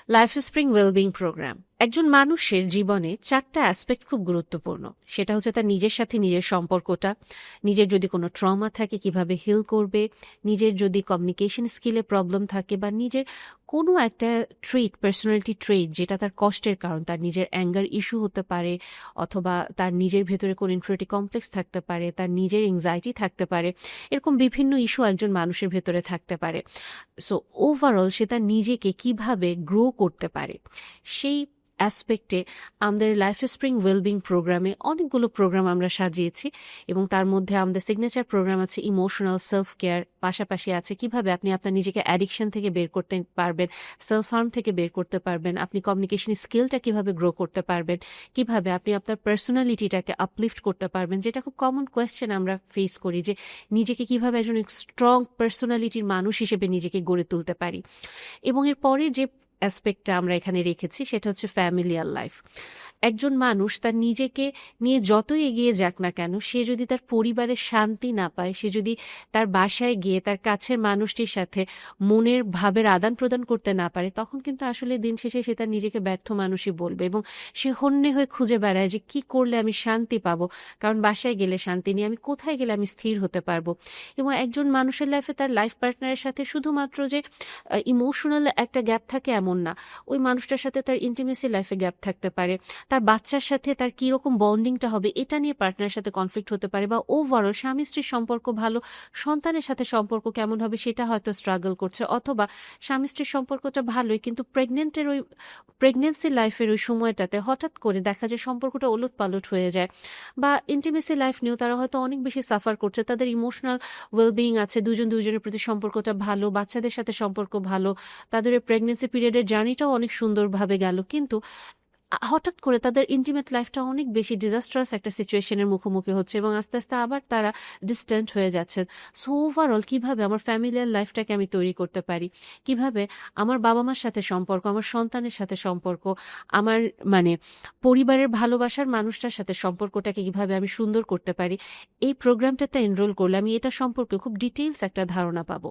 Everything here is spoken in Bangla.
লাইফ স্প্রিং ওয়েলবিং প্রোগ্রাম একজন মানুষের জীবনে 4টা অ্যাসপেক্ট খুব গুরুত্বপূর্ণ। সেটা হচ্ছে তার নিজের সাথে নিজের সম্পর্কটা, নিজের যদি কোনো ট্রমা থাকে কিভাবে হিল করবে, নিজের যদি কমিউনিকেশন স্কিলে প্রবলেম থাকে বা নিজের কোনো একটা পার্সোনালিটি ট্রেট যেটা তার কষ্টের কারণ, তার নিজের অ্যাঙ্গার ইস্যু হতে পারে, অথবা তার নিজের ভেতরে কোনো ইনফিরিয়রিটি কমপ্লেক্স থাকতে পারে, তার নিজের এংজাইটি থাকতে পারে। এরকম বিভিন্ন ইস্যু একজন মানুষের ভেতরে থাকতে পারে। সো ওভারঅল সে তার নিজেকে কিভাবে গ্রো করতে পারে সেই অ্যাসপেক্টে আমাদের লাইফ স্প্রিং ওয়েলবিং প্রোগ্রামে অনেকগুলো প্রোগ্রাম আমরা সাজিয়েছি, এবং তার মধ্যে আমাদের সিগনেচার প্রোগ্রাম আছে ইমোশনাল সেলফ কেয়ার, পাশাপাশি আছে কিভাবে আপনি আপনার নিজেকে অ্যাডিকশন থেকে বের করতে পারবেন, সেলফ হার্ম থেকে বের করতে পারবেন, আপনি কমিউনিকেশন স্কিলটা কিভাবে গ্রো করতে পারবেন, কিভাবে আপনি আপনার পার্সোনালিটিটাকে আপলিফট করতে পারবেন, যেটা খুব কমন কোয়েশ্চেন আমরা ফেস করি, যে নিজেকে কিভাবে একজন স্ট্রং পার্সোনালিটির মানুষ হিসেবে নিজেকে গড়ে তুলতে পারি। এবং এর পরে যে অ্যাসপেক্টটা আমরা এখানে রেখেছি সেটা হচ্ছে ফ্যামিলিয়ার লাইফ। একজন মানুষ তার নিজেকে নিয়ে যতই এগিয়ে যাক না কেন, সে যদি তার পরিবারের শান্তি না পায়, সে যদি তার বাসায় গিয়ে তার কাছের মানুষটির সাথে মনের ভাবের আদান প্রদান করতে না পারে, তখন কিন্তু আসলে দিন শেষে সে তার নিজেকে ব্যর্থ মানুষই বলবে, এবং সে হন্যে হয়ে খুঁজে বেড়ায় যে কি করলে আমি শান্তি পাবো, কারণ বাসায় গেলে শান্তি নেই, আমি কোথায় গেলে আমি স্থির হতে পারবো। এবং একজন মানুষের লাইফে তার লাইফ পার্টনারের সাথে শুধুমাত্র যে ইমোশনাল একটা গ্যাপ থাকে এমন না, ওই মানুষটার সাথে তার ইন্টিমেসি লাইফে গ্যাপ থাকতে পারে, তার বাচ্চার সাথে তার কীরকম বন্ডিংটা হবে এটা নিয়ে পার্টনারের সাথে কনফ্লিক্ট হতে পারে, বা ওভারঅল স্বামী স্ত্রীর সম্পর্ক ভালো, সন্তানের সাথে সম্পর্ক কেমন হবে সেটা হয়তো স্ট্রাগল করছে, অথবা স্বামী স্ত্রীর সম্পর্কটা ভালোই কিন্তু প্রেগনেন্সি লাইফের ওই সময়টাতে হঠাৎ করে দেখা যায় সম্পর্কটা ওলট পালট হয়ে যায়, বা ইন্টিমেসি লাইফ নিয়েও তারা হয়তো অনেক বেশি সাফার করছে, তাদের ইমোশনাল ওয়েলবিং আছে, দুজনের প্রতি সম্পর্কটা ভালো, বাচ্চাদের সাথে সম্পর্ক ভালো, তাদের প্রেগনেন্সি পিরিয়ডের জার্নিটাও অনেক সুন্দরভাবে গেল, কিন্তু হঠাৎ করে তাদের ইন্টিমেট লাইফটা অনেক বেশি ডিজাস্ট্রাস একটা সিচুয়েশনের মুখোমুখি হচ্ছে, এবং আস্তে আস্তে আবার তারা ডিস্ট্যান্ট হয়ে যাচ্ছেন। সো ওভারঅল কিভাবে আমার ফ্যামিলিয়ার লাইফটাকে আমি তৈরি করতে পারি, কিভাবে আমার বাবা মার সাথে সম্পর্ক, আমার সন্তানের সাথে সম্পর্ক, আমার পরিবারের ভালোবাসার মানুষটার সাথে সম্পর্কটাকে কিভাবে আমি সুন্দর করতে পারি, এই প্রোগ্রামটাতে এনরোল করলে আমি এটা সম্পর্কে খুব ডিটেইলস একটা ধারণা পাবো।